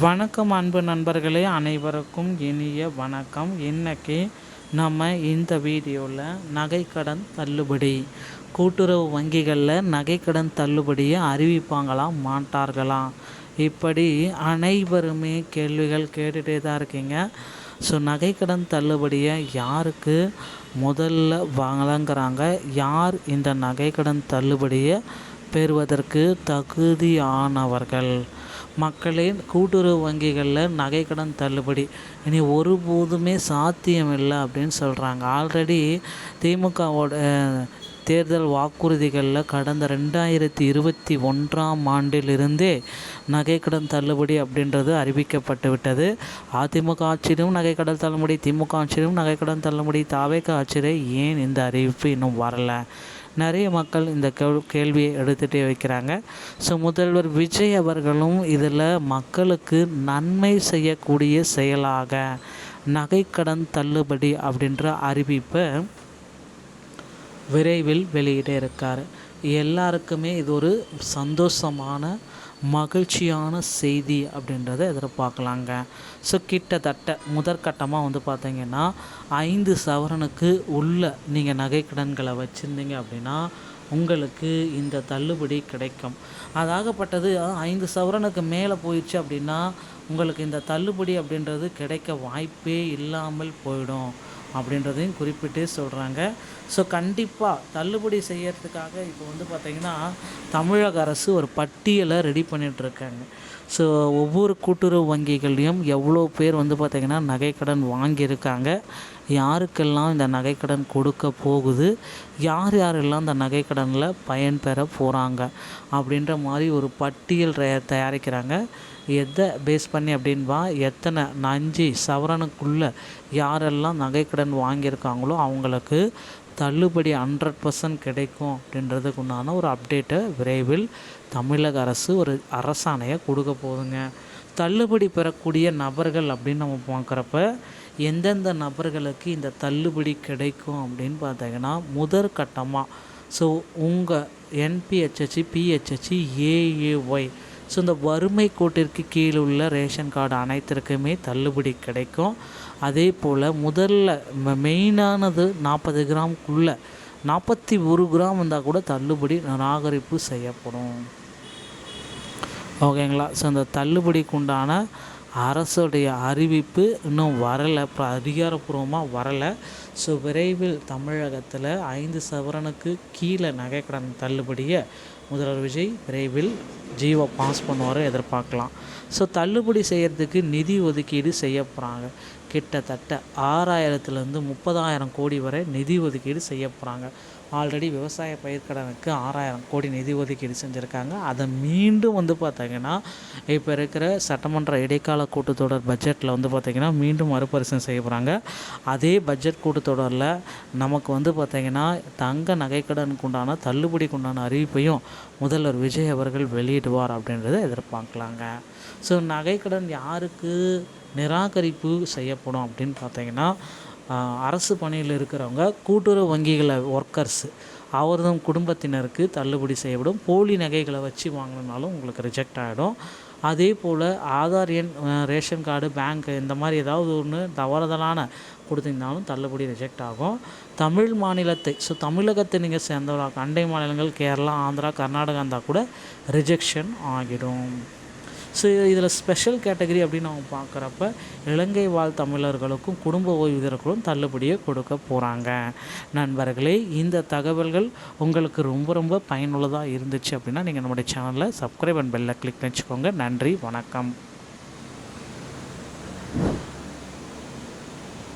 வணக்கம் அன்பு நண்பர்களே, அனைவருக்கும் இனிய வணக்கம். இன்றைக்கி நம்ம இந்த வீடியோவில் நகைக்கடன் தள்ளுபடி, கூட்டுறவு வங்கிகளில் நகைக்கடன் தள்ளுபடியை அறிவிப்பாங்களா மாட்டார்களா, இப்படி அனைவருமே கேள்விகள் கேட்டுகிட்டே தான் இருக்கீங்க. ஸோ நகைக்கடன் தள்ளுபடியை யாருக்கு முதல்ல வழங்குறாங்க, யார் இந்த நகைக்கடன் தள்ளுபடியை பெறுவதற்கு தகுதியானவர்கள்? மக்களே, கூட்டுறவு வங்கிகளில் நகைக்கடன் தள்ளுபடி இனி ஒருபோதுமே சாத்தியமில்லை அப்படின்னு சொல்கிறாங்க. ஆல்ரெடி திமுகவோட தேர்தல் வாக்குறுதிகளில் கடந்த 2021 நகைக்கடன் தள்ளுபடி அப்படின்றது அறிவிக்கப்பட்டு விட்டது. அதிமுக ஆட்சியிலும் நகைக்கடன் தள்ளுபடி, திமுக ஆட்சியிலும் நகைக்கடன் தள்ளுபடி, தாவேக ஆட்சியிலே ஏன் இந்த அறிவிப்பு இன்னும் வரலை? நிறைய மக்கள் இந்த கேள்வியை எடுத்துகிட்டே வைக்கிறாங்க. ஸோ முதல்வர் விஜய் அவர்களும் இதில் மக்களுக்கு நன்மை செய்யக்கூடிய செயலாக நகைக்கடன் தள்ளுபடி அப்படின்ற அறிவிப்பை விரைவில் வெளியிட இருக்கார். எல்லாருக்குமே இது ஒரு சந்தோஷமான மகிழ்ச்சியான செய்தி அப்படின்றத எதிர்பார்க்கலாங்க. ஸோ கிட்டத்தட்ட முதற்கட்டமாக பார்த்திங்கன்னா 5 சவரனுக்கு உள்ள நீங்கள் நகைக்கடன்களை வச்சுருந்தீங்க அப்படின்னா உங்களுக்கு இந்த தள்ளுபடி கிடைக்கும். அதாகப்பட்டது 5 சவரனுக்கு மேலே போயிடுச்சு அப்படின்னா உங்களுக்கு இந்த தள்ளுபடி அப்படின்றது கிடைக்க வாய்ப்பே இல்லாமல் போயிடும் அப்படின்றதையும் குறிப்பிட்டே சொல்கிறாங்க. ஸோ கண்டிப்பாக தள்ளுபடி செய்யறதுக்காக இப்போ பார்த்திங்கன்னா தமிழக அரசு ஒரு பட்டியலை ரெடி பண்ணிகிட்ருக்காங்க. ஸோ ஒவ்வொரு கூட்டுறவு வங்கிகள்லையும் எவ்வளோ பேர் பார்த்திங்கன்னா நகைக்கடன் வாங்கியிருக்காங்க, யாருக்கெல்லாம் இந்த நகைக்கடன் கொடுக்க போகுது, யார் யாரெல்லாம் இந்த நகைக்கடனில் பயன்பெற போகிறாங்க அப்படின்ற மாதிரி ஒரு பட்டியல் தயாரிக்கிறாங்க. எதை பேஸ் பண்ணி அப்படின்பா எத்தனை 5 சவரனுக்குள்ளே யாரெல்லாம் நகைக்கடன் வாங்கியிருக்காங்களோ அவங்களுக்கு தள்ளுபடி 100% கிடைக்கும் அப்படின்றதுக்கு உண்டான ஒரு அப்டேட்டை விரைவில் தமிழக அரசு ஒரு அரசாணையை கொடுக்க போகுதுங்க. தள்ளுபடி பெறக்கூடிய நபர்கள் அப்படின்னு நம்ம பார்க்குறப்ப எந்தெந்த நபர்களுக்கு இந்த தள்ளுபடி கிடைக்கும் அப்படின்னு பார்த்தீங்கன்னா முதற்கட்டமாக ஸோ உங்கள் என்பிஹெச்ஹெச், பிஹெச்ஹெச், ஏஏஒய் ஸோ இந்த வறுமை கோட்டிற்கு கீழே உள்ள ரேஷன் கார்டு அனைத்திற்குமே தள்ளுபடி கிடைக்கும். அதே போல் முதல்ல மெயினானது 40 கிராமுக்குள்ளே 41 கிராம் வந்தால் கூட தள்ளுபடி நிராகரிப்பு செய்யப்படும். ஓகேங்களா? ஸோ இந்த தள்ளுபடிக்கு உண்டான அரசுடைய அறிவிப்பு இன்னும் வரலை, அதிகாரப்பூர்வமாக வரலை. ஸோ விரைவில் தமிழகத்தில் 5 சவரனுக்கு கீழே நகைக்கடன் தள்ளுபடியை முதல்வர் விஜய் விரைவில் ஜியோ பாஸ் பண்ணுவார் எதிர்பார்க்கலாம். ஸோ தள்ளுபடி செய்கிறதுக்கு நிதி ஒதுக்கீடு செய்ய போகிறாங்க. கிட்டத்தட்ட 6000 30,000 கோடி வரை நிதி ஒதுக்கீடு செய்ய போகிறாங்க. ஆல்ரெடி விவசாய பயிர்க்கடனுக்கு 6000 கோடி நிதி ஒதுக்கீடு செஞ்சுருக்காங்க. அதை மீண்டும் பார்த்திங்கன்னா இப்போ இருக்கிற சட்டமன்ற இடைக்கால கூட்டத்தொடர் பட்ஜெட்டில் பார்த்திங்கன்னா மீண்டும் மறுபரிசீலனை செய்ய போகிறாங்க. அதே பட்ஜெட் கூட்டத்தொடரில் நமக்கு பார்த்திங்கன்னா தங்க நகைக்கடனுக்கு உண்டான தள்ளுபடிக்கு உண்டான அறிவிப்பையும் முதல்வர் விஜய் அவர்கள் வெளியிடுவார் அப்படின்றத எதிர்பார்க்கலாங்க. ஸோ நகைக்கடன் யாருக்கு நிராகரிப்பு செய்யப்படும் அப்படின்னு பார்த்திங்கன்னா அரசு பணியில் இருக்கிறவங்க, கூட்டுறவு வங்கிகளை ஒர்க்கர்ஸு அவர்தும் குடும்பத்தினருக்கு தள்ளுபடி செய்யப்படும். போலி நகைகளை வச்சு வாங்கினாலும் உங்களுக்கு ரிஜெக்ட் ஆகிடும். அதே போல் ஆதார் எண், ரேஷன் கார்டு, பேங்க்கு இந்த மாதிரி ஏதாவது ஒன்று தவறுதலான கொடுத்தீங்கனாலும் தள்ளுபடி ரிஜெக்ட் ஆகும். தமிழ் மாநிலத்தை தமிழகத்தை நீங்கள் சேர்ந்தவராக அண்டை மாநிலங்கள் கேரளா, ஆந்திரா, கர்நாடகா இருந்தால் கூட ரிஜெக்ஷன் ஆகிடும். ஸோ இதில் ஸ்பெஷல் கேட்டகரி அப்படின்னு நம்ம பார்க்குறப்ப இலங்கை வாழ் தமிழர்களுக்கும் குடும்ப ஓய்வூதியர்களும் தள்ளுபடியை கொடுக்க போகிறாங்க. நண்பர்களே, இந்த தகவல்கள் உங்களுக்கு ரொம்ப ரொம்ப பயனுள்ளதாக இருந்துச்சு அப்படின்னா நீங்கள் நம்முடைய சேனலில் சப்ஸ்கிரைப் அண்ட் பெல்லை கிளிக் பண்ணிச்சுக்கோங்க. நன்றி, வணக்கம்.